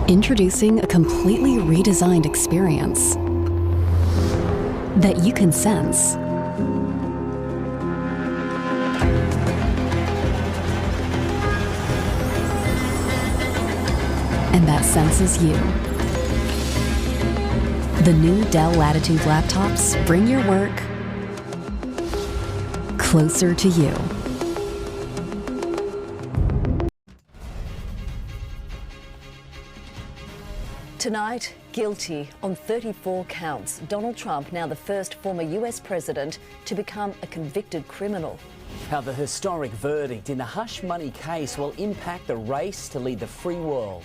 Introducing a completely redesigned experience that you can sense. And that senses you. The new Dell Latitude laptops bring your work closer to you. Tonight, guilty on 34 counts. Donald Trump, now the first former US president to become a convicted criminal. How the historic verdict in the hush money case will impact the race to lead the free world.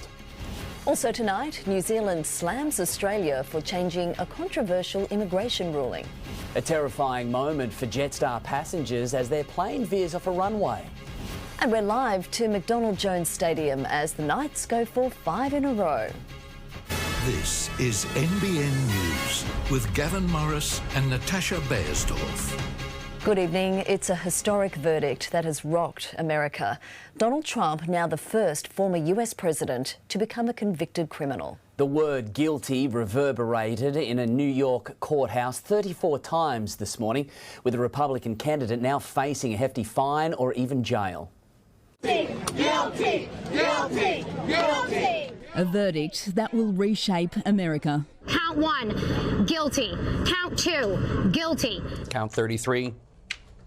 Also tonight, New Zealand slams Australia for changing a controversial immigration ruling. A terrifying moment for Jetstar passengers as their plane veers off a runway. And we're live to McDonald Jones Stadium as the Knights go for 5 in a row. This is NBN News with Gavin and Natasha Beyersdorf. Good evening. It's a historic verdict that has rocked America. Donald Trump, now the first former US president to become a convicted criminal. The word guilty reverberated in a New York courthouse 34 times this morning, with the Republican candidate now facing a hefty fine or even jail. Guilty! Guilty! Guilty! A verdict that will reshape America. Count 1, guilty. Count 2, guilty. Count 33,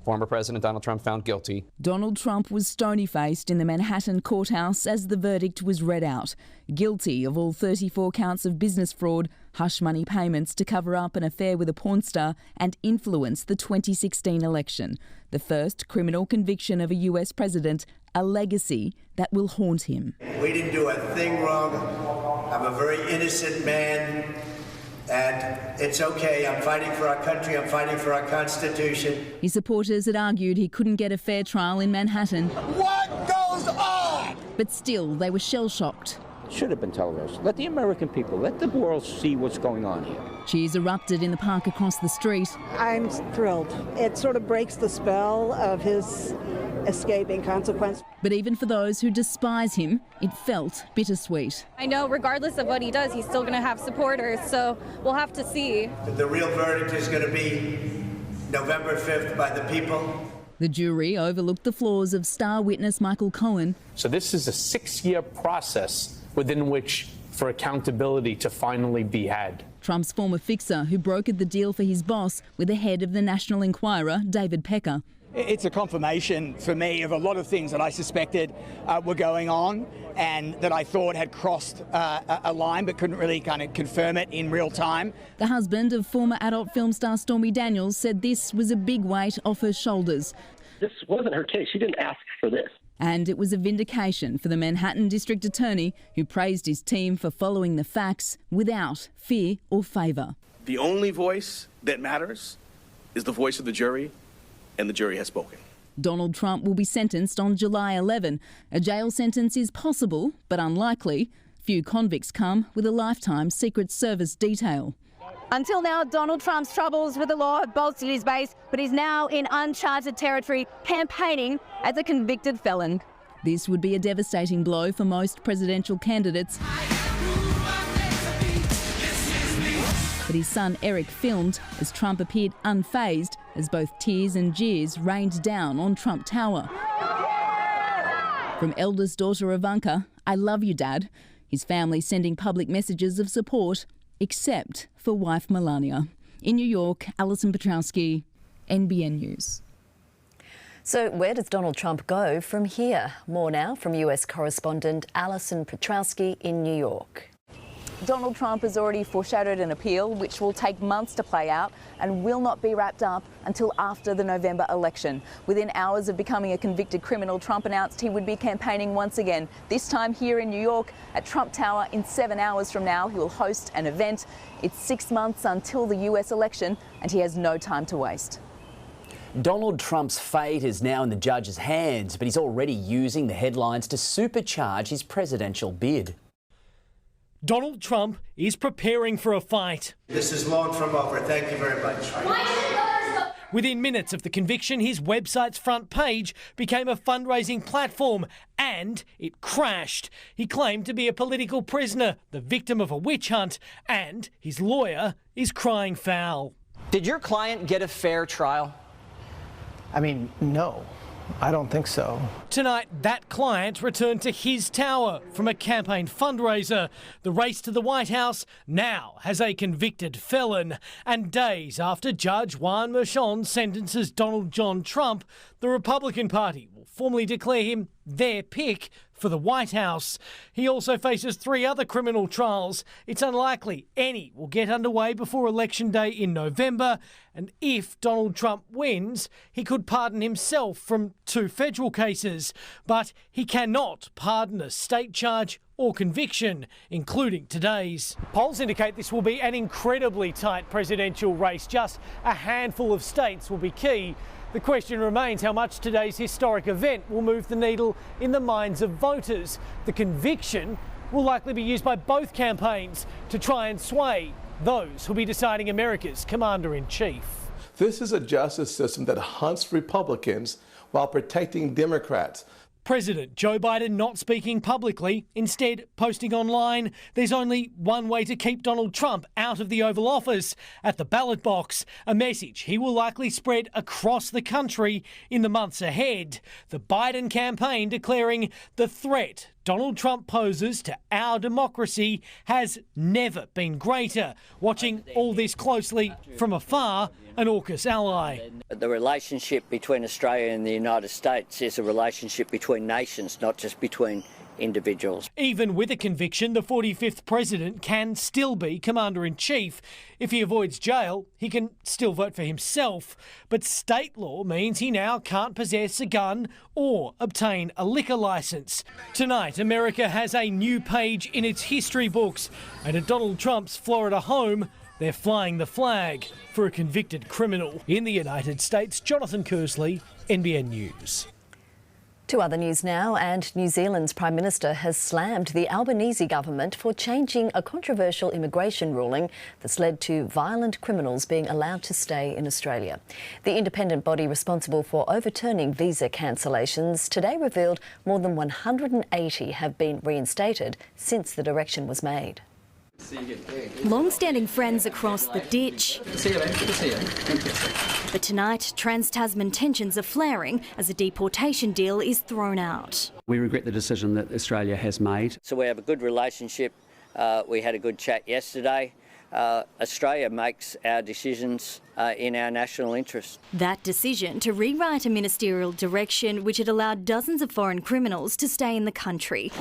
former President Donald Trump found guilty. Donald Trump was stony-faced in the Manhattan courthouse as the verdict was read out. Guilty of all 34 counts of business fraud, hush money payments to cover up an affair with a porn star and influence the 2016 election. The first criminal conviction of a US president, a legacy that will haunt him. We didn't do a thing wrong. I'm a very innocent man, and it's okay. I'm fighting for our country. I'm fighting for our Constitution. His supporters had argued he couldn't get a fair trial in Manhattan. What goes on? But still, they were shell-shocked. Should have been televised. Let the American people, let the world see what's going on here. Cheers erupted in the park across the street. I'm thrilled. It sort of breaks the spell of his escaping consequence. But even for those who despise him, it felt bittersweet. I know regardless of what he does, he's still going to have supporters, so we'll have to see. The real verdict is going to be November 5th by the people. The jury overlooked the flaws of star witness Michael Cohen. So this is a 6-year process within which for accountability to finally be had. Trump's former fixer, who brokered the deal for his boss with the head of the National Enquirer, David Pecker. It's a confirmation for me of a lot of things that I suspected were going on and that I thought had crossed a line but couldn't really kind of confirm it in real time. The husband of former adult film star Stormy Daniels said this was a big weight off her shoulders. This wasn't her case. She didn't ask for this. And it was a vindication for the Manhattan District Attorney, who praised his team for following the facts without fear or favour. The only voice that matters is the voice of the jury, and the jury has spoken. Donald Trump will be sentenced on July 11. A jail sentence is possible, but unlikely. Few convicts come with a lifetime Secret Service detail. Until now, Donald Trump's troubles with the law have bolstered his base, but he's now in uncharted territory, campaigning as a convicted felon. This would be a devastating blow for most presidential candidates. But his son Eric filmed as Trump appeared unfazed as both tears and jeers rained down on Trump Tower. From eldest daughter Ivanka, "I love you, Dad." His family sending public messages of support, except for wife Melania. In New York, Alison Petrowski, NBN News. So where does Donald Trump go from here? More now from US correspondent Alison Petrowski in New York. Donald Trump has already foreshadowed an appeal which will take months to play out and will not be wrapped up until after the November election. Within hours of becoming a convicted criminal, Trump announced he would be campaigning once again, this time here in New York at Trump Tower. In 7 hours from now, he will host an event. It's 6 months until the US election and he has no time to waste. Donald Trump's fate is now in the judge's hands, but he's already using the headlines to supercharge his presidential bid. Donald Trump is preparing for a fight. This is long from over. Thank you very much. Within minutes of the conviction, his website's front page became a fundraising platform and it crashed. He claimed to be a political prisoner, the victim of a witch hunt, and his lawyer is crying foul. Did your client get a fair trial? I mean, no. I don't think so. Tonight, that client returned to his tower from a campaign fundraiser. The race to the White House now has a convicted felon. And days after Judge Juan Merchan sentences Donald John Trump, the Republican Party will formally declare him their pick for the White House. He also faces 3 other criminal trials. It's unlikely any will get underway before Election Day in November. And if Donald Trump wins, he could pardon himself from 2 federal cases. But he cannot pardon a state charge or conviction, including today's. Polls indicate this will be an incredibly tight presidential race. Just a handful of states will be key. The question remains how much today's historic event will move the needle in the minds of voters. The conviction will likely be used by both campaigns to try and sway those who'll be deciding America's commander-in-chief. This is a justice system that hunts Republicans while protecting Democrats. President Joe Biden not speaking publicly, instead posting online. There's only one way to keep Donald Trump out of the Oval Office, at the ballot box, a message he will likely spread across the country in the months ahead. The Biden campaign declaring the threat Donald Trump poses to our democracy has never been greater. Watching all this closely from afar, an AUKUS ally. The relationship between Australia and the United States is a relationship between nations, not just between individuals. Even with a conviction, the 45th president can still be commander-in-chief. If he avoids jail, he can still vote for himself. But state law means he now can't possess a gun or obtain a liquor licence. Tonight, America has a new page in its history books. And at Donald Trump's Florida home, they're flying the flag for a convicted criminal. In the United States, Jonathan Kersley, NBN News. To other news now, and New Zealand's Prime Minister has slammed the Albanese government for changing a controversial immigration ruling that's led to violent criminals being allowed to stay in Australia. The independent body responsible for overturning visa cancellations today revealed more than 180 have been reinstated since the direction was made. Long-standing friends across the ditch. But tonight, trans-Tasman tensions are flaring as a deportation deal is thrown out. We regret the decision that Australia has made. So we have a good relationship. We had a good chat yesterday. Australia makes our decisions in our national interest. That decision to rewrite a ministerial direction which had allowed dozens of foreign criminals to stay in the country.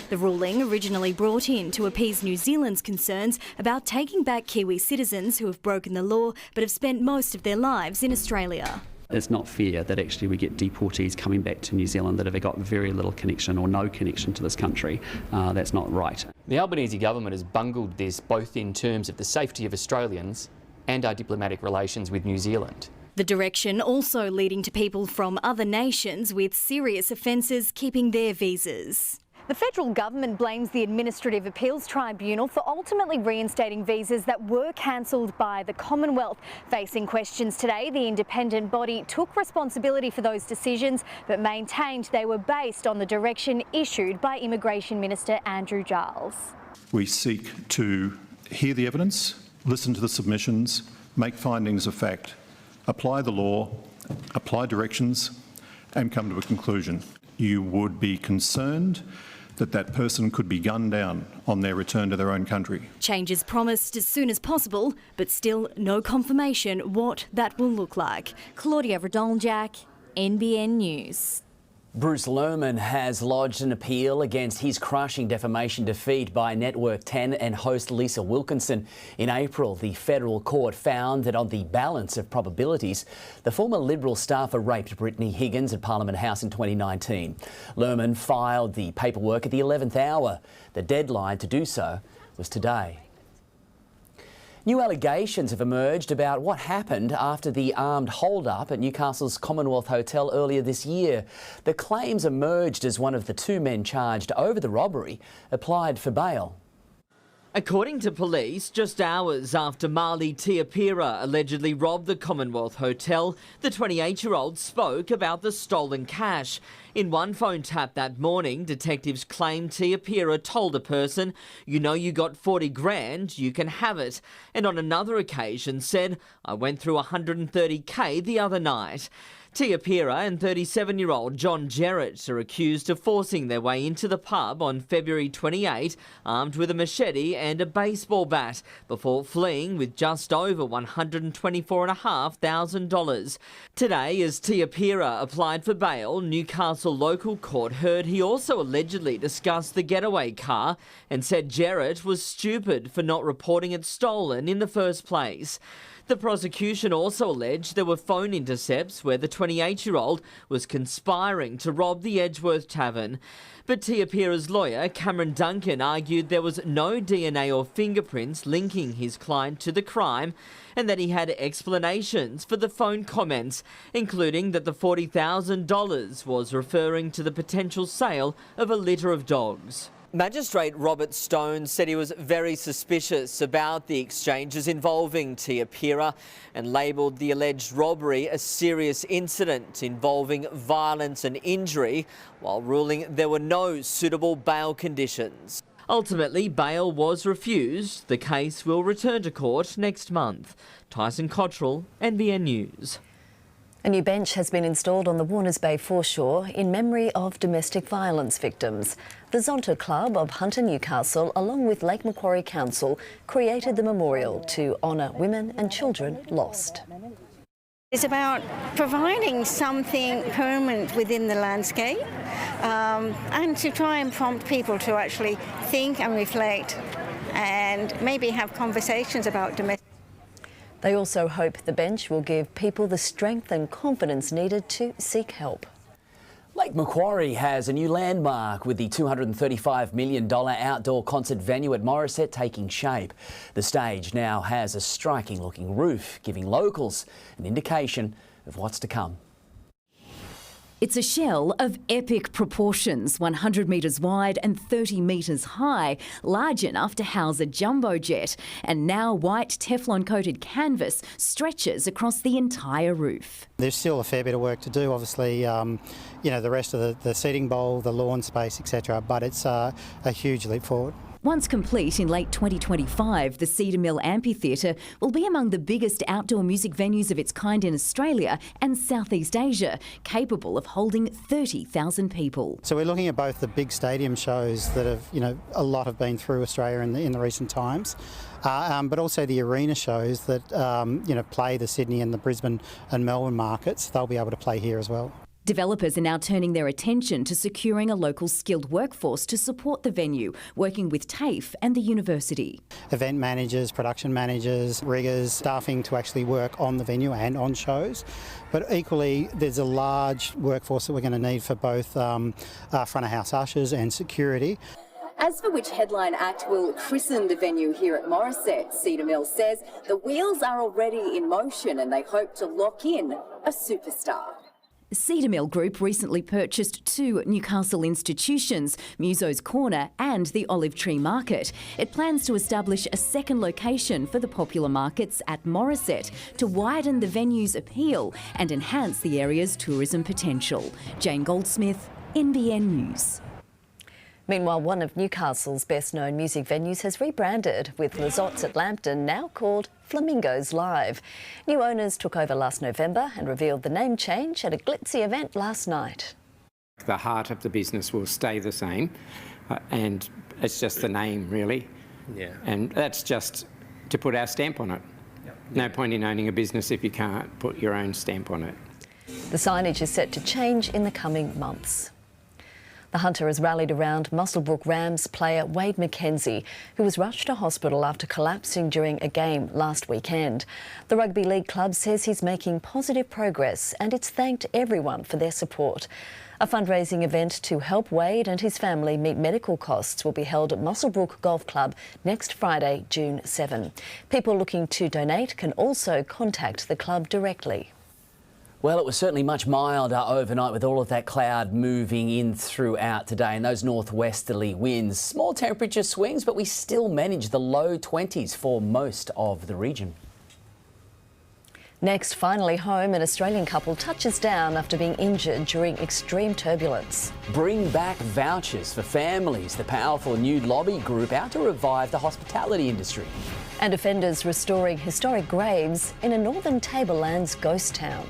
The ruling, originally brought in to appease New Zealand's concerns about taking back Kiwi citizens who have broken the law but have spent most of their lives in Australia. It's not fair that actually we get deportees coming back to New Zealand that have got very little connection or no connection to this country. That's not right. The Albanese government has bungled this both in terms of the safety of Australians and our diplomatic relations with New Zealand. The direction also leading to people from other nations with serious offences keeping their visas. The federal government blames the Administrative Appeals Tribunal for ultimately reinstating visas that were cancelled by the Commonwealth. Facing questions today, the independent body took responsibility for those decisions but maintained they were based on the direction issued by Immigration Minister Andrew Giles. We seek to hear the evidence, listen to the submissions, make findings of fact, apply the law, apply directions and come to a conclusion. You would be concerned that that person could be gunned down on their return to their own country. Changes promised as soon as possible, but still no confirmation what that will look like. Claudia Radoljak, NBN News. Bruce Lerman has lodged an appeal against his crushing defamation defeat by Network 10 and host Lisa Wilkinson. In April, the federal court found that on the balance of probabilities, the former Liberal staffer raped Brittany Higgins at Parliament House in 2019. Lerman filed the paperwork at the 11th hour. The deadline to do so was today. New allegations have emerged about what happened after the armed hold-up at Newcastle's Commonwealth Hotel earlier this year. The claims emerged as one of the 2 men charged over the robbery applied for bail. According to police, just hours after Marley Tiapira allegedly robbed the Commonwealth Hotel, the 28-year-old spoke about the stolen cash. In one phone tap that morning, detectives claim Tiapira told a person, "You know you got 40 grand, you can have it." And on another occasion said, "I went through 130k the other night." Tiapira and 37-year-old John Jarrett are accused of forcing their way into the pub on February 28, armed with a machete and a baseball bat, before fleeing with just over $124,500. Today, as Tiapira applied for bail, Newcastle local court heard he also allegedly discussed the getaway car and said Jarrett was stupid for not reporting it stolen in the first place. The prosecution also alleged there were phone intercepts where the 28-year-old was conspiring to rob the Edgeworth Tavern. But Tiapira's lawyer, Cameron Duncan, argued there was no DNA or fingerprints linking his client to the crime and that he had explanations for the phone comments, including that the $40,000 was referring to the potential sale of a litter of dogs. Magistrate Robert Stone said he was very suspicious about the exchanges involving Tiapira and labelled the alleged robbery a serious incident involving violence and injury, while ruling there were no suitable bail conditions. Ultimately, bail was refused. The case will return to court next month. Tyson Cottrell, NBN News. A new bench has been installed on the Warners Bay foreshore in memory of domestic violence victims. The Zonta Club of Hunter Newcastle, along with Lake Macquarie Council, created the memorial to honour women and children lost. It's about providing something permanent within the landscape and to try and prompt people to actually think and reflect and maybe have conversations about domestic. They also hope the bench will give people the strength and confidence needed to seek help. Lake Macquarie has a new landmark with the $235 million outdoor concert venue at Morisset taking shape. The stage now has a striking-looking roof, giving locals an indication of what's to come. It's a shell of epic proportions, 100 metres wide and 30 metres high, large enough to house a jumbo jet. And now white Teflon-coated canvas stretches across the entire roof. There's still a fair bit of work to do, obviously, the rest of the seating bowl, the lawn space, etc., but it's a huge leap forward. Once complete in late 2025, the Cedar Mill Amphitheatre will be among the biggest outdoor music venues of its kind in Australia and Southeast Asia, capable of holding 30,000 people. So we're looking at both the big stadium shows that have, a lot have been through Australia in the recent times, but also the arena shows that, play the Sydney and the Brisbane and Melbourne markets. They'll be able to play here as well. Developers are now turning their attention to securing a local skilled workforce to support the venue, working with TAFE and the university. Event managers, production managers, riggers, staffing to actually work on the venue and on shows. But equally, there's a large workforce that we're going to need for both front of house ushers and security. As for which headline act will christen the venue here at Morisset, Cedar Mill says the wheels are already in motion and they hope to lock in a superstar. Cedar Mill Group recently purchased 2 Newcastle institutions, Muso's Corner and the Olive Tree Market. It plans to establish a second location for the popular markets at Morisset to widen the venue's appeal and enhance the area's tourism potential. Jane Goldsmith, NBN News. Meanwhile, one of Newcastle's best-known music venues has rebranded, with Lizottes at Lambton now called Flamingos Live. New owners took over last November and revealed the name change at a glitzy event last night. The heart of the business will stay the same, and it's just the name, really. Yeah. And that's just to put our stamp on it. Yep. No point in owning a business if you can't put your own stamp on it. The signage is set to change in the coming months. The Hunter has rallied around Muswellbrook Rams player Wade McKenzie, who was rushed to hospital after collapsing during a game last weekend. The Rugby League club says he's making positive progress and it's thanked everyone for their support. A fundraising event to help Wade and his family meet medical costs will be held at Muswellbrook Golf Club next Friday, June 7. People looking to donate can also contact the club directly. Well, it was certainly much milder overnight with all of that cloud moving in throughout today and those northwesterly winds. Small temperature swings, but we still manage the low 20s for most of the region. Next, finally home, an Australian couple touches down after being injured during extreme turbulence. Bring back vouchers for families. The powerful new lobby group out to revive the hospitality industry. And offenders restoring historic graves in a northern Tablelands ghost town.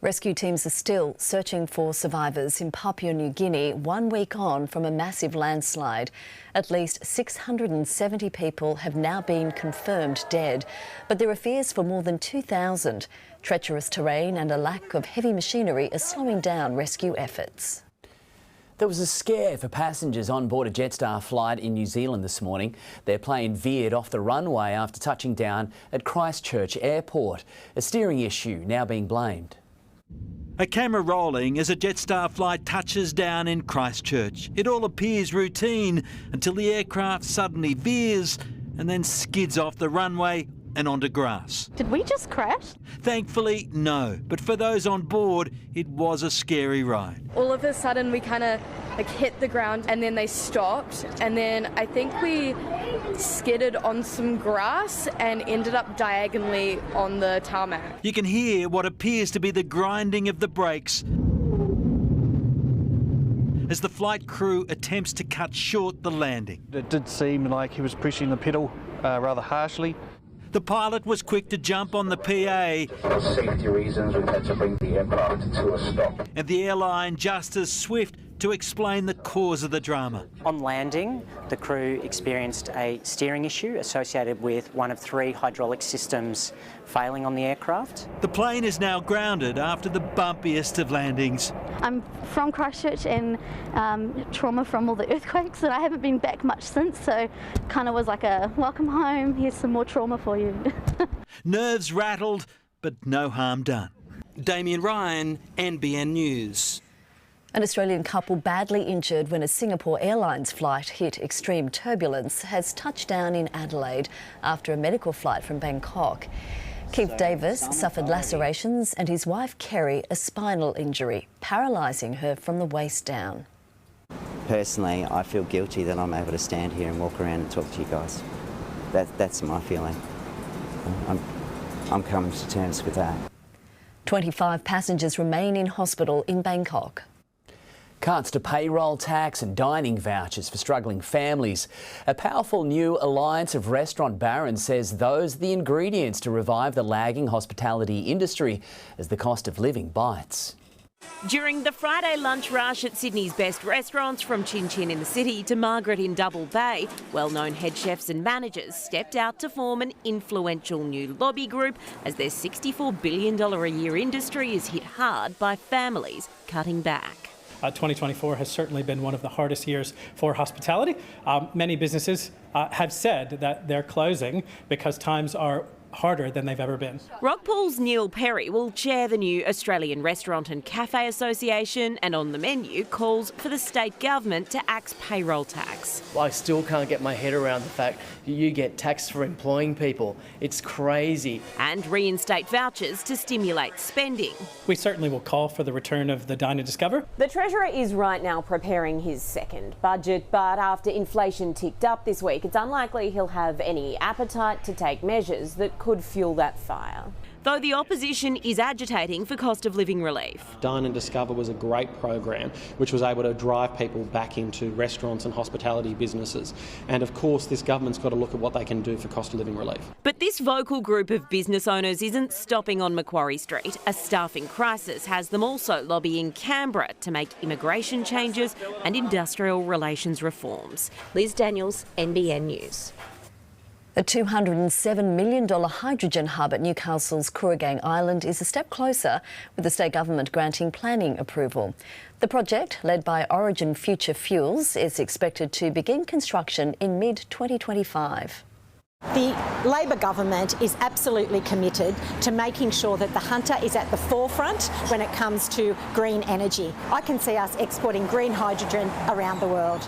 Rescue teams are still searching for survivors in Papua New Guinea 1 week on from a massive landslide. At least 670 people have now been confirmed dead, but there are fears for more than 2,000. Treacherous terrain and a lack of heavy machinery are slowing down rescue efforts. There was a scare for passengers on board a Jetstar flight in New Zealand this morning. Their plane veered off the runway after touching down at Christchurch Airport. A steering issue now being blamed. A camera rolling as a Jetstar flight touches down in Christchurch. It all appears routine until the aircraft suddenly veers and then skids off the runway and onto grass. Did we just crash? Thankfully, no. But for those on board, it was a scary ride. All of a sudden we kind of hit the ground and then they stopped, and then I think we skidded on some grass and ended up diagonally on the tarmac. You can hear what appears to be the grinding of the brakes as the flight crew attempts to cut short the landing. It did seem like he was pushing the pedal rather harshly. The pilot was quick to jump on the PA. For safety reasons, we've had to bring the aircraft to a stop. And the airline just as swift to explain the cause of the drama. On landing, the crew experienced a steering issue associated with one of 3 hydraulic systems failing on the aircraft. The plane is now grounded after the bumpiest of landings. I'm from Christchurch and trauma from all the earthquakes, and I haven't been back much since, so kind of was like a welcome home, here's some more trauma for you. Nerves rattled, but no harm done. Damien Ryan, NBN News. An Australian couple badly injured when a Singapore Airlines flight hit extreme turbulence has touched down in Adelaide after a medical flight from Bangkok. Keith Davis suffered lacerations and his wife Kerry a spinal injury, paralysing her from the waist down. Personally, I feel guilty that I'm able to stand here and walk around and talk to you guys. That's my feeling. I'm coming to terms with that. 25 passengers remain in hospital in Bangkok. Cuts to payroll tax and dining vouchers for struggling families. A powerful new alliance of restaurant barons says those are the ingredients to revive the lagging hospitality industry as the cost of living bites. During the Friday lunch rush at Sydney's best restaurants, from Chin Chin in the city to Margaret in Double Bay, well-known head chefs and managers stepped out to form an influential new lobby group as their $64 billion a year industry is hit hard by families cutting back. 2024 has certainly been one of the hardest years for hospitality. Many businesses have said that they're closing because times are harder than they've ever been. Rockpool's Neil Perry will chair the new Australian Restaurant and Cafe Association, and on the menu calls for the state government to axe payroll tax. I still can't get my head around the fact that you get taxed for employing people. It's crazy. And reinstate vouchers to stimulate spending. We certainly will call for the return of the Dine and Discover. The Treasurer is right now preparing his second budget, but after inflation ticked up this week, it's unlikely he'll have any appetite to take measures that could fuel that fire. Though the opposition is agitating for cost of living relief. Dine and Discover was a great program which was able to drive people back into restaurants and hospitality businesses. And of course this government's got to look at what they can do for cost of living relief. But this vocal group of business owners isn't stopping on Macquarie Street. A staffing crisis has them also lobbying Canberra to make immigration changes and industrial relations reforms. Liz Daniels, NBN News. A $207 million hydrogen hub at Newcastle's Kooragang Island is a step closer, with the state government granting planning approval. The project, led by Origin Future Fuels, is expected to begin construction in mid-2025. The Labor government is absolutely committed to making sure that the Hunter is at the forefront when it comes to green energy. I can see us exporting green hydrogen around the world.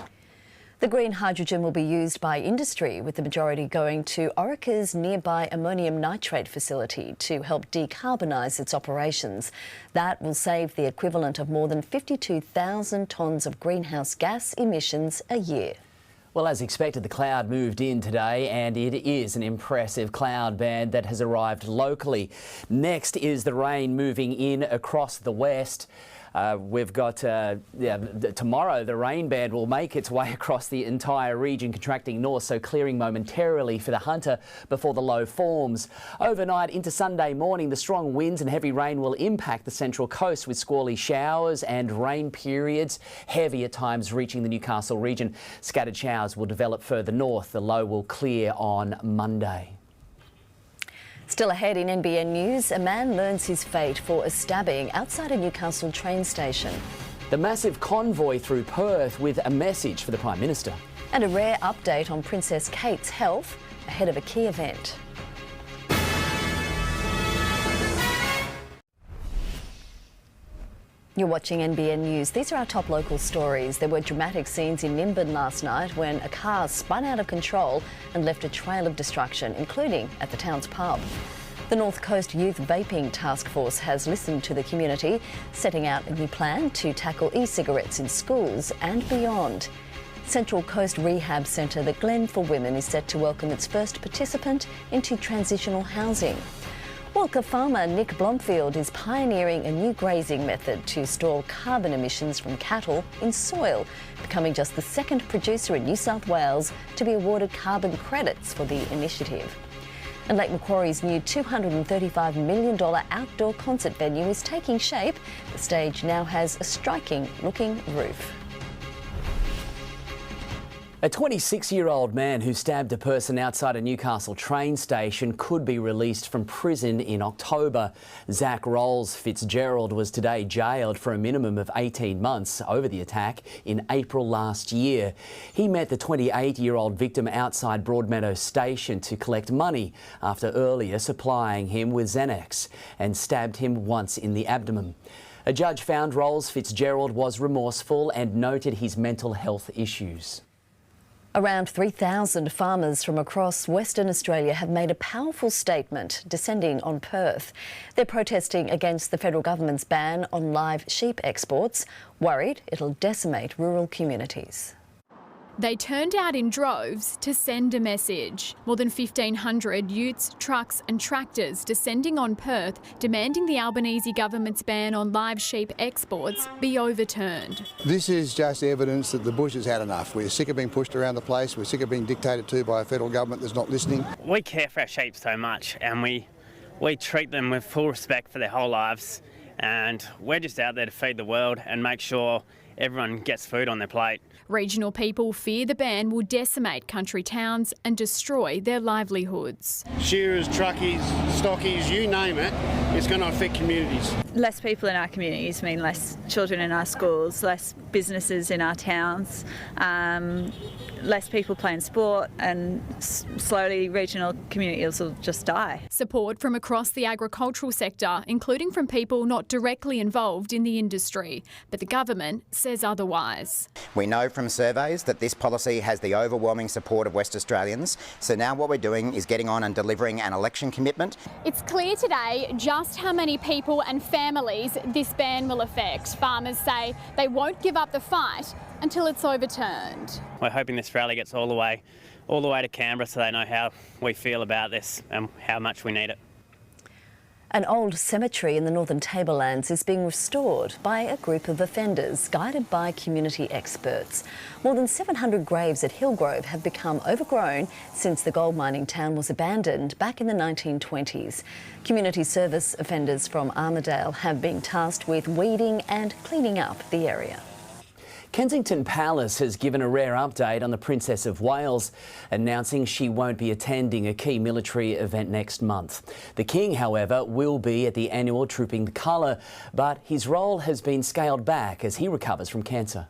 The green hydrogen will be used by industry, with the majority going to Orica's nearby ammonium nitrate facility to help decarbonise its operations. That will save the equivalent of more than 52,000 tonnes of greenhouse gas emissions a year. Well, as expected, the cloud moved in today, and it is an impressive cloud band that has arrived locally. Next is the rain moving in across the west. We've got tomorrow the rain band will make its way across the entire region, contracting north, so clearing momentarily for the Hunter before the low forms. Overnight into Sunday morning, the strong winds and heavy rain will impact the central coast with squally showers and rain periods, heavy at times reaching the Newcastle region. Scattered showers will develop further north. The low will clear on Monday. Still ahead in NBN News, a man learns his fate for a stabbing outside a Newcastle train station. The massive convoy through Perth with a message for the Prime Minister. And a rare update on Princess Kate's health ahead of a key event. You're watching NBN News. These are our top local stories. There were dramatic scenes in Nimbin last night when a car spun out of control and left a trail of destruction, including at the town's pub. The North Coast Youth Vaping Task Force has listened to the community, setting out a new plan to tackle e-cigarettes in schools and beyond. Central Coast Rehab Centre, the Glen for Women, is set to welcome its first participant into transitional housing. Walker farmer Nick Blomfield is pioneering a new grazing method to store carbon emissions from cattle in soil, becoming just the second producer in New South Wales to be awarded carbon credits for the initiative. And Lake Macquarie's new $235 million outdoor concert venue is taking shape. The stage now has a striking-looking roof. A 26-year-old man who stabbed a person outside a Newcastle train station could be released from prison in October. Zach Rolls Fitzgerald was today jailed for a minimum of 18 months over the attack in April last year. He met the 28-year-old victim outside Broadmeadows Station to collect money after earlier supplying him with Xanax and stabbed him once in the abdomen. A judge found Rolls Fitzgerald was remorseful and noted his mental health issues. Around 3,000 farmers from across Western Australia have made a powerful statement descending on Perth. They're protesting against the federal government's ban on live sheep exports, worried it'll decimate rural communities. They turned out in droves to send a message. More than 1,500 utes, trucks and tractors descending on Perth, demanding the Albanese government's ban on live sheep exports be overturned. This is just evidence that the bush has had enough. We're sick of being pushed around the place. We're sick of being dictated to by a federal government that's not listening. We care for our sheep so much, and we treat them with full respect for their whole lives, and we're just out there to feed the world and make sure everyone gets food on their plate. Regional people fear the ban will decimate country towns and destroy their livelihoods. Shearers, truckies, stockies, you name it, it's going to affect communities. Less people in our communities mean less children in our schools, less businesses in our towns, less people playing sport, and slowly regional communities will just die. Support from across the agricultural sector, including from people not directly involved in the industry, but the government says otherwise. We know from surveys that this policy has the overwhelming support of West Australians, so now what we're doing is getting on and delivering an election commitment. It's clear today just how many people and families this ban will affect. Farmers say they won't give up the fight until it's overturned. We're hoping this rally gets all the way to Canberra so they know how we feel about this and how much we need it. An old cemetery in the Northern Tablelands is being restored by a group of offenders guided by community experts. More than 700 graves at Hillgrove have become overgrown since the gold mining town was abandoned back in the 1920s. Community service offenders from Armidale have been tasked with weeding and cleaning up the area. Kensington Palace has given a rare update on the Princess of Wales, announcing she won't be attending a key military event next month. The King, however, will be at the annual Trooping the Colour, but his role has been scaled back as he recovers from cancer.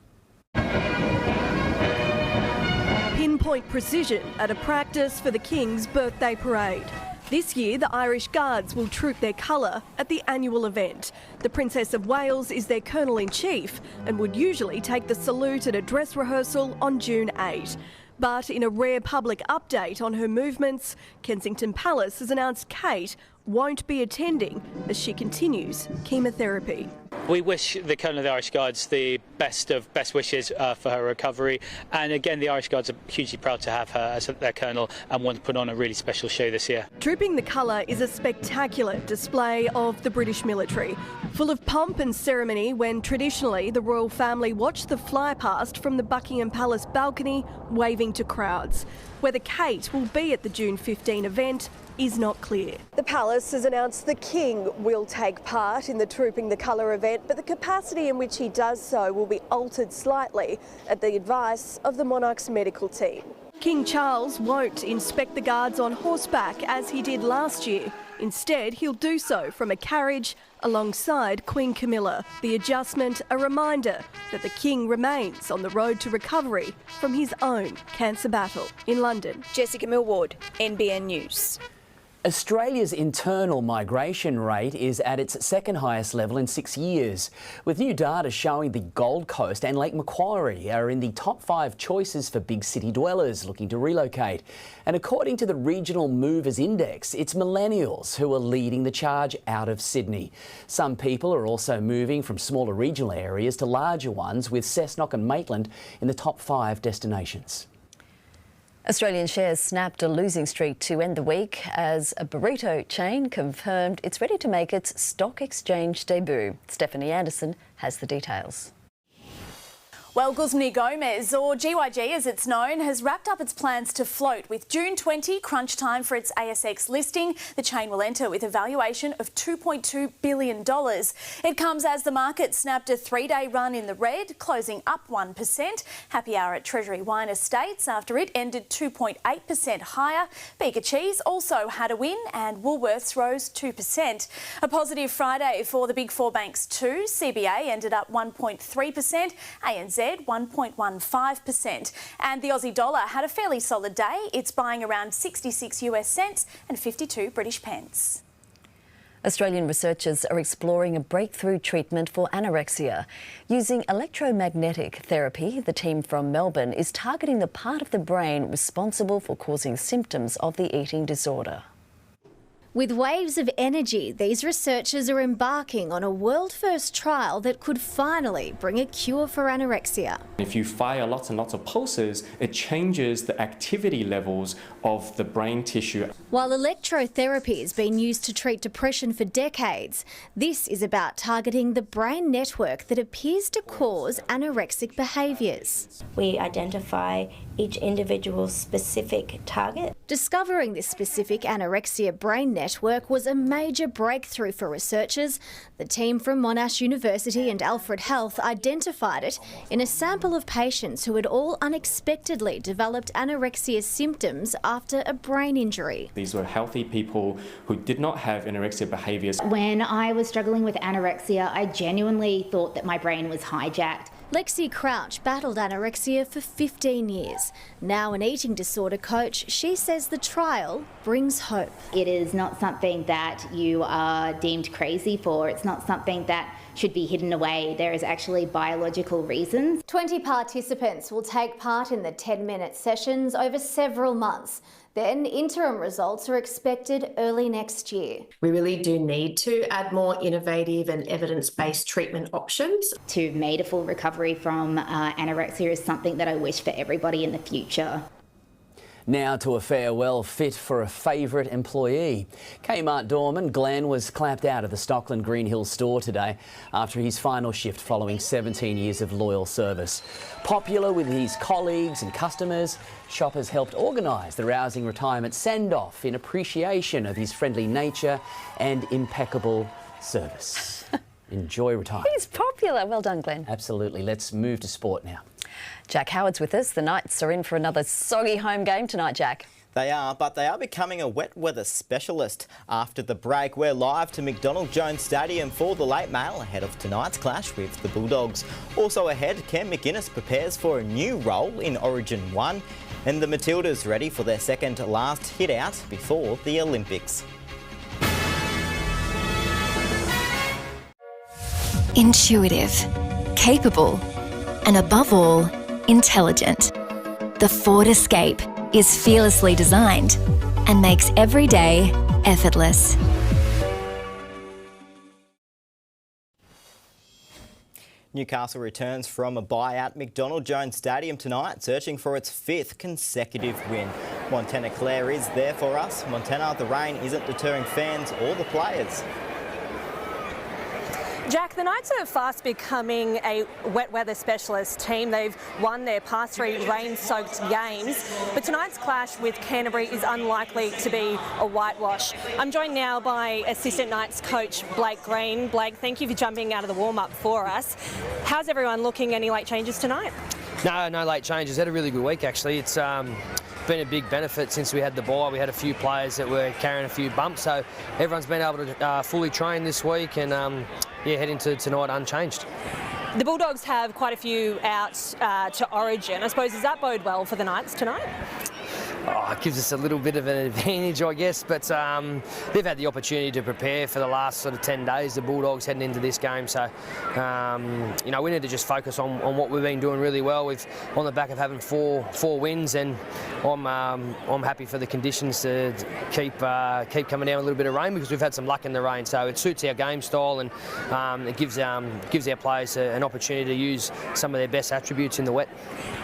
Pinpoint precision at a practice for the King's birthday parade. This year, the Irish Guards will troop their colour at the annual event. The Princess of Wales is their Colonel-in-Chief and would usually take the salute at a dress rehearsal on June 8. But in a rare public update on her movements, Kensington Palace has announced Kate won't be attending as she continues chemotherapy. We wish the Colonel of the Irish Guards the best wishes for her recovery, and again the Irish Guards are hugely proud to have her as their Colonel and want to put on a really special show this year. Trooping the Colour is a spectacular display of the British military, full of pomp and ceremony when traditionally the royal family watched the fly past from the Buckingham Palace balcony waving to crowds. Whether Kate will be at the June 15 event is not clear. The palace has announced the King will take part in the Trooping the Colour event, but the capacity in which he does so will be altered slightly at the advice of the monarch's medical team. King Charles won't inspect the guards on horseback as he did last year. Instead, he'll do so from a carriage alongside Queen Camilla. The adjustment, a reminder that the King remains on the road to recovery from his own cancer battle. In London, Jessica Millward, NBN News. Australia's internal migration rate is at its second highest level in 6 years, with new data showing the Gold Coast and Lake Macquarie are in the top 5 choices for big city dwellers looking to relocate. And according to the Regional Movers Index, it's millennials who are leading the charge out of Sydney. Some people are also moving from smaller regional areas to larger ones, with Cessnock and Maitland in the top 5 destinations. Australian shares snapped a losing streak to end the week as a burrito chain confirmed it's ready to make its stock exchange debut. Stephanie Anderson has the details. Well, Guzman y Gomez, or GYG as it's known, has wrapped up its plans to float. With June 20 crunch time for its ASX listing, the chain will enter with a valuation of $2.2 billion. It comes as the market snapped a 3-day run in the red, closing up 1%. Happy hour at Treasury Wine Estates after it ended 2.8% higher. Bega Cheese also had a win and Woolworths rose 2%. A positive Friday for the Big Four banks too. CBA ended up 1.3%, ANZ 1.15%. And the Aussie dollar had a fairly solid day. It's buying around 66 US cents and 52 British pence. Australian researchers are exploring a breakthrough treatment for anorexia. Using electromagnetic therapy, the team from Melbourne is targeting the part of the brain responsible for causing symptoms of the eating disorder. With waves of energy, these researchers are embarking on a world-first trial that could finally bring a cure for anorexia. If you fire lots and lots of pulses, it changes the activity levels of the brain tissue. While electrotherapy has been used to treat depression for decades, this is about targeting the brain network that appears to cause anorexic behaviours. We identify each individual's specific target. Discovering this specific anorexia brain network was a major breakthrough for researchers. The team from Monash University and Alfred Health identified it in a sample of patients who had all unexpectedly developed anorexia symptoms after a brain injury. These were healthy people who did not have anorexia behaviours. When I was struggling with anorexia, I genuinely thought that my brain was hijacked. Lexi Crouch battled anorexia for 15 years. Now an eating disorder coach, she says the trial brings hope. It is not something that you are deemed crazy for. It's not something that should be hidden away. There is actually biological reasons. 20 participants will take part in the 10-minute sessions over several months. Then interim results are expected early next year. We really do need to add more innovative and evidence-based treatment options. To have made a full recovery from anorexia is something that I wish for everybody in the future. Now to a farewell fit for a favourite employee. Kmart doorman Glenn was clapped out of the Stockland Green Hills store today after his final shift following 17 years of loyal service. Popular with his colleagues and customers, shoppers helped organise the rousing retirement send-off in appreciation of his friendly nature and impeccable service. Enjoy retirement. He's popular. Well done, Glenn. Absolutely. Let's move to sport now. Jack Howard's with us. The Knights are in for another soggy home game tonight, Jack. They are, but they are becoming a wet weather specialist. After the break, we're live to McDonald Jones Stadium for the late mail ahead of tonight's clash with the Bulldogs. Also ahead, Cam McInnes prepares for a new role in Origin 1. And the Matildas ready for their second last hit out before the Olympics. Intuitive, capable, and above all, intelligent. The Ford Escape is fearlessly designed and makes every day effortless. Newcastle returns from a bye at McDonald Jones Stadium tonight, searching for its 5th consecutive win. Montana Claire is there for us. Montana, the rain isn't deterring fans or the players. Jack, the Knights are fast becoming a wet weather specialist team. They've won their past 3 rain-soaked games, but tonight's clash with Canterbury is unlikely to be a whitewash. I'm joined now by Assistant Knights coach Blake Green. Blake, thank you for jumping out of the warm-up for us. How's everyone looking? Any late changes tonight? No late changes. Had a really good week, actually. It's been a big benefit since we had the bye. We had a few players that were carrying a few bumps, so everyone's been able to fully train this week and head into tonight unchanged. The Bulldogs have quite a few out to Origin. I suppose, does that bode well for the Knights tonight? It gives us a little bit of an advantage, I guess, but they've had the opportunity to prepare for the last sort of 10 days, the Bulldogs heading into this game, so we need to just focus on what we've been doing really well. We've on the back of having four wins, and I'm happy for the conditions to keep coming down a little bit of rain, because we've had some luck in the rain, so it suits our game style, and it gives our players an opportunity to use some of their best attributes in the wet.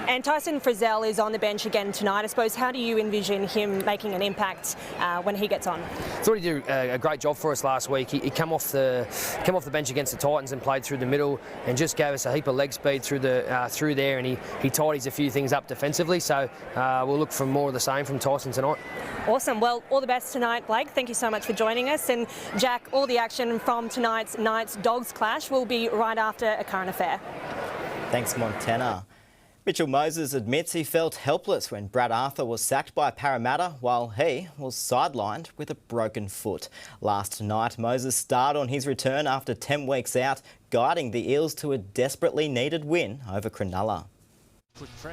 And Tyson Frizzell is on the bench again tonight. I suppose, how do you envision him making an impact when he gets on? I thought he did a great job for us last week. He came off the bench against the Titans and played through the middle and just gave us a heap of leg speed through there, and he tidies a few things up defensively. So we'll look for more of the same from Tyson tonight. Awesome. Well, all the best tonight, Blake. Thank you so much for joining us. And Jack, all the action from tonight's Knights-Dogs clash will be right after a current affair. Thanks, Montana. Mitchell Moses admits he felt helpless when Brad Arthur was sacked by Parramatta while he was sidelined with a broken foot. Last night, Moses starred on his return after 10 weeks out, guiding the Eels to a desperately needed win over Cronulla.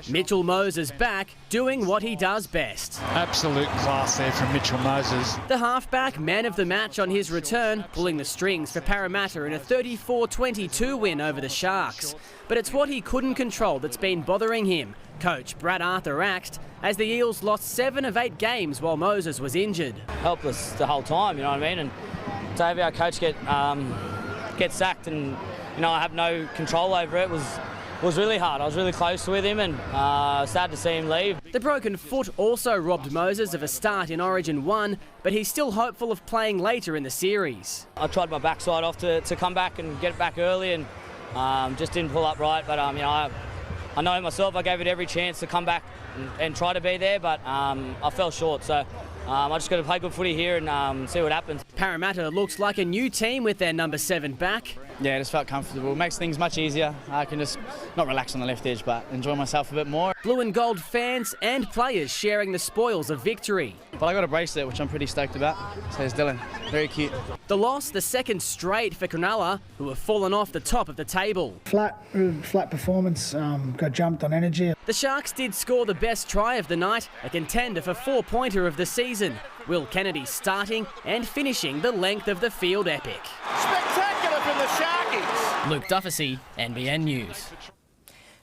Mitchell Moses back, doing what he does best. Absolute class there from Mitchell Moses. The halfback, man of the match on his return, pulling the strings for Parramatta in a 34-22 win over the Sharks. But it's what he couldn't control that's been bothering him. Coach Brad Arthur axed as the Eels lost 7 of 8 games while Moses was injured. Helpless the whole time, you know what I mean? And to have our coach get sacked and, I have no control over it was really hard. I was really close with him, and sad to see him leave. The broken foot also robbed Moses of a start in Origin 1, but he's still hopeful of playing later in the series. I tried my backside off to come back and get it back early, and just didn't pull up right. But I know myself. I gave it every chance to come back and try to be there, but I fell short. So I just got to play good footy here and see what happens. Parramatta looks like a new team with their number 7 back. Yeah, I just felt comfortable. It makes things much easier. I can just not relax on the left edge, but enjoy myself a bit more. Blue and gold fans and players sharing the spoils of victory. But I got a bracelet, which I'm pretty stoked about. So is Dylan. Very cute. The loss, the second straight for Cronulla, who have fallen off the top of the table. Flat performance, got jumped on energy. The Sharks did score the best try of the night, a contender for 4-pointer of the season. Will Kennedy starting and finishing the length of the field epic. Spectacular from the Sharkies. Luke Duffy, NBN News.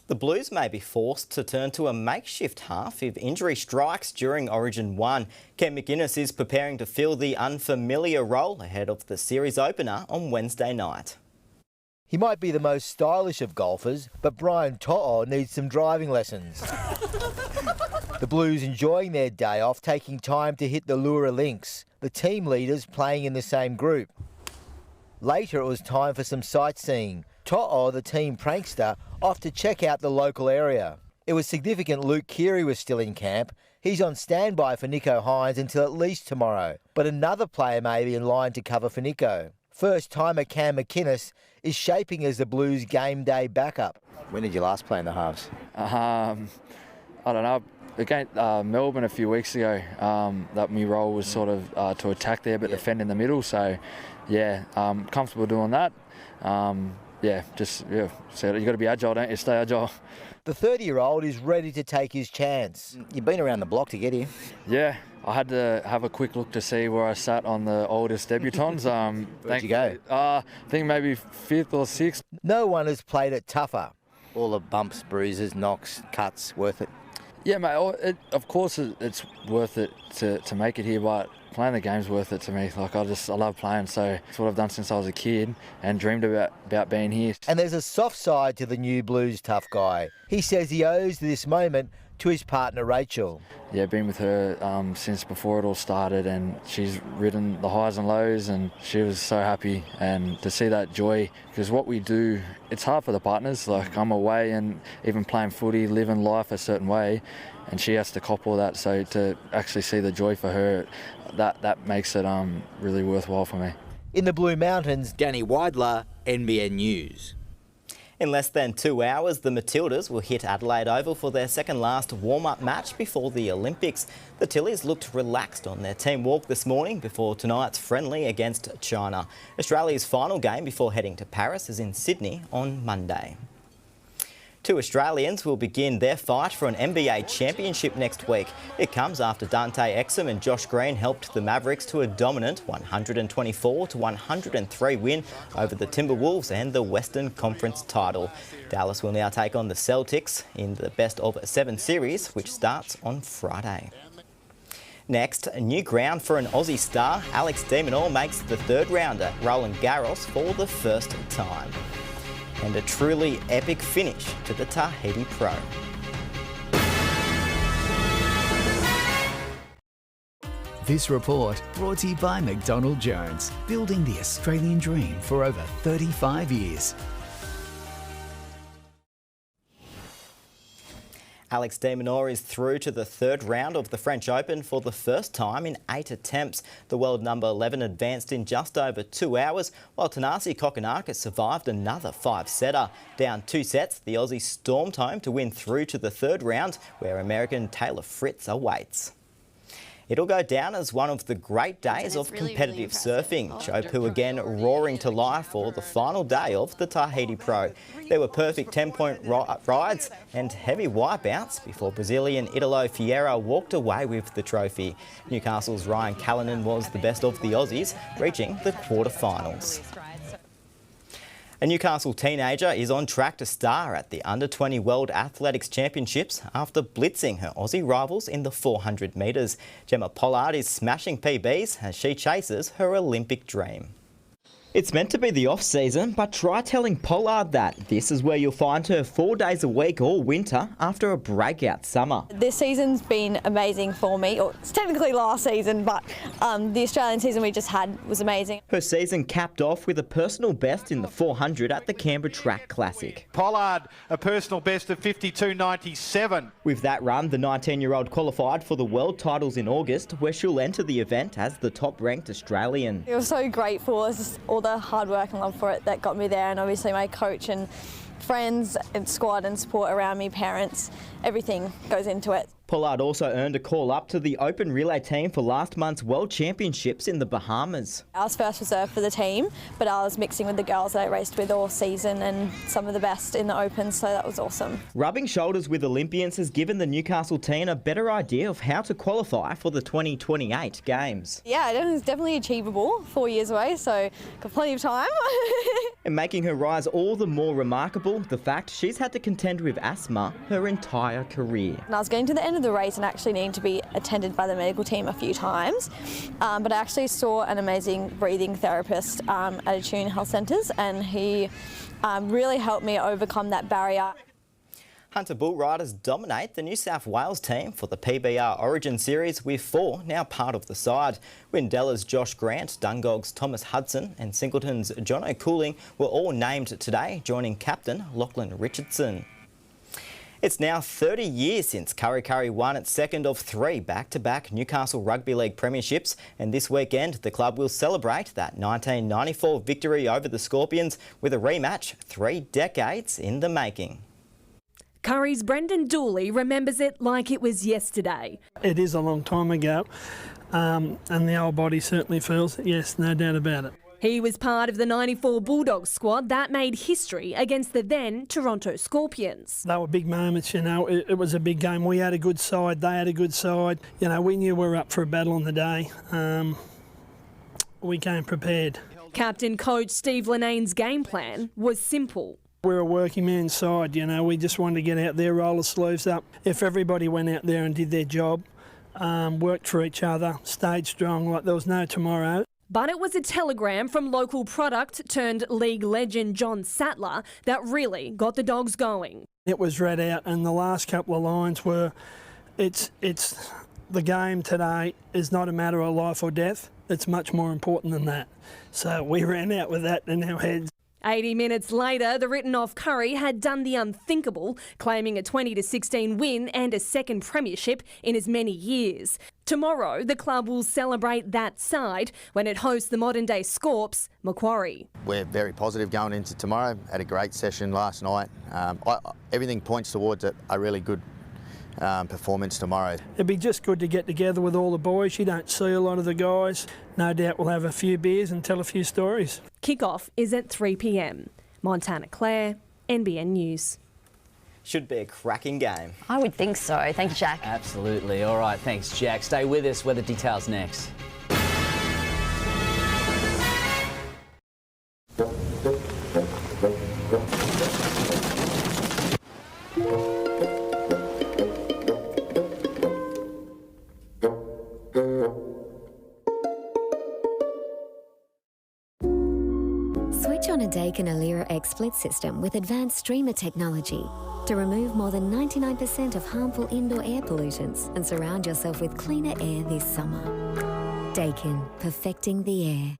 The Blues may be forced to turn to a makeshift half if injury strikes during Origin 1. Ken McInnes is preparing to fill the unfamiliar role ahead of the series opener on Wednesday night. He might be the most stylish of golfers, but Brian To'o needs some driving lessons. The Blues enjoying their day off, taking time to hit the Lura links, the team leaders playing in the same group. Later it was time for some sightseeing. To'o, the team prankster, off to check out the local area. It was significant Luke Keary was still in camp. He's on standby for Nico Hines until at least tomorrow. But another player may be in line to cover for Nico. First-timer Cam McInnes is shaping as the Blues game day backup. When did you last play in the halves? I don't know. Against Melbourne a few weeks ago, that my role was sort of to attack there but defend in the middle. So, yeah, comfortable doing that. so you got to be agile, don't you? Stay agile. The 30-year-old is ready to take his chance. You've been around the block to get here. Yeah, I had to have a quick look to see where I sat on the oldest debutants. Where'd you go? I think maybe 5th or 6th. No one has played it tougher. All the bumps, bruises, knocks, cuts, worth it? Yeah, mate, of course it's worth it to make it here, but playing the game's worth it to me. Like, I love playing, so it's what I've done since I was a kid and dreamed about being here. And there's a soft side to the new Blues tough guy. He says he owes this moment to his partner Rachel. Yeah, been with her since before it all started, and she's ridden the highs and lows, and she was so happy. And to see that joy, because what we do, it's hard for the partners. Like, I'm away and even playing footy, living life a certain way, and she has to cop all that. So to actually see the joy for her, that makes it really worthwhile for me. In the Blue Mountains, Danny Weidler, NBN News. In less than 2 hours, the Matildas will hit Adelaide Oval for their second last warm-up match before the Olympics. The Tillies looked relaxed on their team walk this morning before tonight's friendly against China. Australia's final game before heading to Paris is in Sydney on Monday. 2 Australians will begin their fight for an NBA championship next week. It comes after Dante Exum and Josh Green helped the Mavericks to a dominant 124-103 win over the Timberwolves and the Western Conference title. Dallas will now take on the Celtics in the best-of-7 series, which starts on Friday. Next, a new ground for an Aussie star. Alex de Minaur makes the third rounder, Roland Garros, for the first time. And a truly epic finish to the Tahiti Pro. This report brought to you by McDonald Jones, building the Australian dream for over 35 years. Alex de Minaur is through to the third round of the French Open for the first time in 8 attempts. The world number 11 advanced in just over 2 hours, while Thanasi Kokkinakis survived another 5-setter. Down 2 sets, the Aussie stormed home to win through to the third round, where American Taylor Fritz awaits. It'll go down as one of the great days of competitive surfing. Chopu again roaring to life for the final day of the Tahiti Pro. There were perfect 10-point rides and heavy wipeouts before Brazilian Italo Ferreira walked away with the trophy. Newcastle's Ryan Callanan was the best of the Aussies, reaching the quarterfinals. A Newcastle teenager is on track to star at the Under-20 World Athletics Championships after blitzing her Aussie rivals in the 400 metres. Gemma Pollard is smashing PBs as she chases her Olympic dream. It's meant to be the off-season, but try telling Pollard that. This is where you'll find her 4 days a week all winter after a breakout summer. This season's been amazing for me. It's technically last season, but the Australian season we just had was amazing. Her season capped off with a personal best in the 400 at the Canberra Track Classic. Pollard, a personal best of 52.97. With that run, the 19-year-old qualified for the world titles in August, where she'll enter the event as the top-ranked Australian. It was so grateful. It was just all the hard work and love for it that got me there, and obviously my coach and friends and squad and support around me, parents, everything goes into it. Pollard also earned a call up to the open relay team for last month's World Championships in the Bahamas. I was first reserve for the team, but I was mixing with the girls that I raced with all season and some of the best in the Open, so that was awesome. Rubbing shoulders with Olympians has given the Newcastle team a better idea of how to qualify for the 2028 Games. Yeah, it's definitely achievable, 4 years away, so got plenty of time. And making her rise all the more remarkable, the fact she's had to contend with asthma her entire career. And I was getting to the end of the race and actually needing to be attended by the medical team a few times, but I actually saw an amazing breathing therapist at Attune Health Centres, and he really helped me overcome that barrier. Hunter bull riders dominate the New South Wales team for the PBR Origin Series, with 4 now part of the side. Windella's Josh Grant, Dungog's Thomas Hudson and Singleton's Jono Cooling were all named today, joining captain Lachlan Richardson. It's now 30 years since Kurri Kurri won its second of 3 back-to-back Newcastle Rugby League premierships, and this weekend the club will celebrate that 1994 victory over the Scorpions with a rematch 3 decades in the making. Curry's Brendan Dooley remembers it like it was yesterday. It is a long time ago, and the old body certainly feels it, yes, no doubt about it. He was part of the 94 Bulldogs squad that made history against the then Toronto Scorpions. They were big moments, you know. It was a big game. We had a good side, they had a good side. You know, we knew we were up for a battle on the day. We came prepared. Captain coach Steve Linnane's game plan was simple. We're a working man's side, you know. We just wanted to get out there, roll the sleeves up. If everybody went out there and did their job, worked for each other, stayed strong like there was no tomorrow. But it was a telegram from local product turned league legend John Sattler that really got the Dogs going. It was read out, and the last couple of lines were, it's the game today is not a matter of life or death. It's much more important than that. So we ran out with that in our heads. 80 minutes later, the written-off Curry had done the unthinkable, claiming a 20-16 win and a second premiership in as many years. Tomorrow, the club will celebrate that side when it hosts the modern-day Scorps, Macquarie. We're very positive going into tomorrow. Had a great session last night. Everything points towards a really good performance tomorrow. It'd be just good to get together with all the boys. You don't see a lot of the guys. No doubt we'll have a few beers and tell a few stories. Kick-off is at 3 p.m. Montana Claire, NBN News. Should be a cracking game. I would think so. Thank you, Jack. Absolutely. All right, thanks, Jack. Stay with us. Weather details next. Switch on a Daikin Alira X split system with advanced streamer technology to remove more than 99% of harmful indoor air pollutants and surround yourself with cleaner air this summer. Daikin, perfecting the air.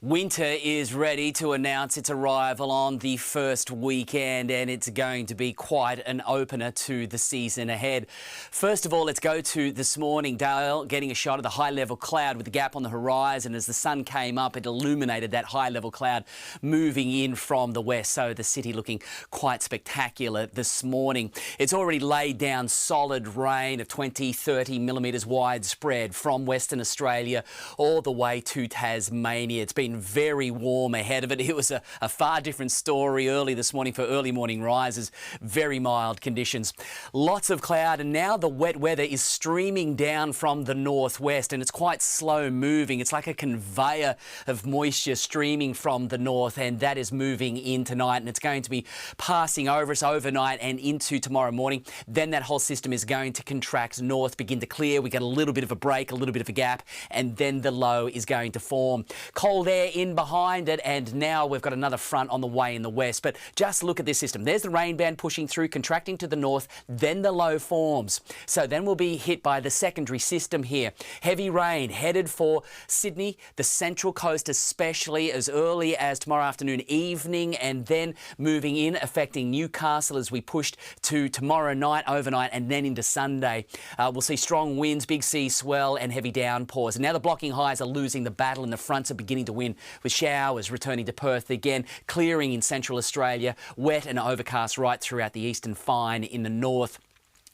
Winter is ready to announce its arrival on the first weekend, and it's going to be quite an opener to the season ahead. First of all, let's go to this morning. Dale getting a shot of the high-level cloud with the gap on the horizon. As the sun came up, it illuminated that high-level cloud moving in from the west, so the city looking quite spectacular this morning. It's already laid down solid rain of 20-30 millimetres widespread from Western Australia all the way to Tasmania. It's been very warm ahead of it. It was a far different story early this morning for early morning rises. Very mild conditions. Lots of cloud, and now the wet weather is streaming down from the northwest, and it's quite slow moving. It's like a conveyor of moisture streaming from the north, and that is moving in tonight, and it's going to be passing over us overnight and into tomorrow morning. Then that whole system is going to contract north, begin to clear. We get a little bit of a break, a little bit of a gap, and then the low is going to form. Cold air in behind it, and now we've got another front on the way in the west. But just look at this system. There's the rain band pushing through, contracting to the north, then the low forms. So then we'll be hit by the secondary system here. Heavy rain headed for Sydney, the central coast especially, as early as tomorrow afternoon, evening, and then moving in, affecting Newcastle as we pushed to tomorrow night, overnight, and then into Sunday. We'll see strong winds, big sea swell, and heavy downpours. And now the blocking highs are losing the battle, and the fronts are beginning to win, with showers returning to Perth again, clearing in central Australia, wet and overcast right throughout the eastern fine in the north.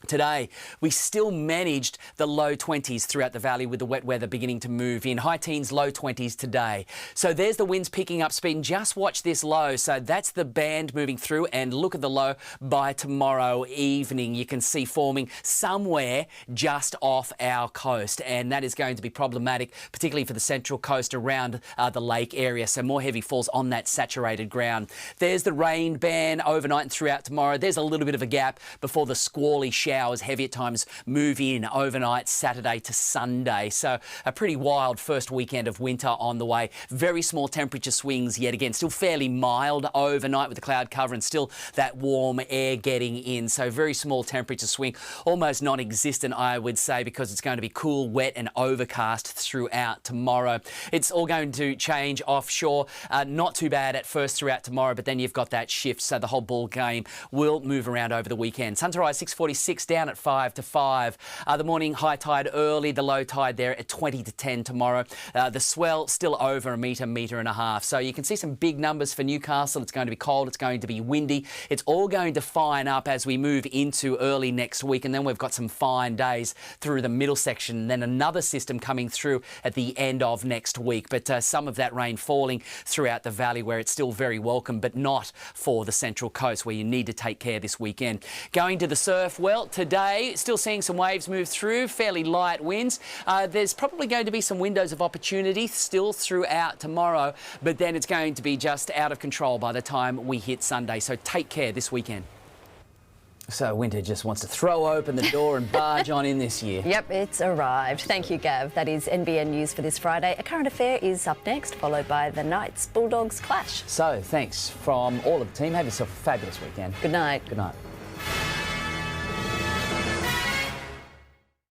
Today, we still managed the low 20s throughout the valley with the wet weather beginning to move in. High teens, low 20s today. So there's the winds picking up speed, and just watch this low. So that's the band moving through, and look at the low by tomorrow evening. You can see forming somewhere just off our coast, and that is going to be problematic, particularly for the central coast around the lake area. So more heavy falls on that saturated ground. There's the rain band overnight and throughout tomorrow. There's a little bit of a gap before the squally showers, heavy at times, move in overnight Saturday to Sunday. So a pretty wild first weekend of winter on the way. Very small temperature swings yet again. Still fairly mild overnight with the cloud cover and still that warm air getting in. So very small temperature swing, almost non-existent, I would say, because it's going to be cool, wet and overcast throughout tomorrow. It's all going to change offshore. Not too bad at first throughout tomorrow, but then you've got that shift. So the whole ball game will move around over the weekend. Sun to rise 6:46. 6, down at 5 to 5. The morning high tide early, the low tide there at 20 to 10 tomorrow. The swell still over a metre, metre and a half. So you can see some big numbers for Newcastle. It's going to be cold, it's going to be windy. It's all going to fine up as we move into early next week, and then we've got some fine days through the middle section, and then another system coming through at the end of next week. But some of that rain falling throughout the valley where it's still very welcome, but not for the Central Coast where you need to take care this weekend. Going to the surf, well, today still seeing some waves move through, fairly light winds. There's probably going to be some windows of opportunity still throughout tomorrow, but then it's going to be just out of control by the time we hit Sunday. So take care this weekend. So winter just wants to throw open the door and barge on in this year. Yep, it's arrived. Thank you, Gav. That is NBN News for this Friday. A current affair is up next, followed by the Knights Bulldogs clash. So thanks from all of the team. Have yourself a fabulous weekend. Good night. Good night.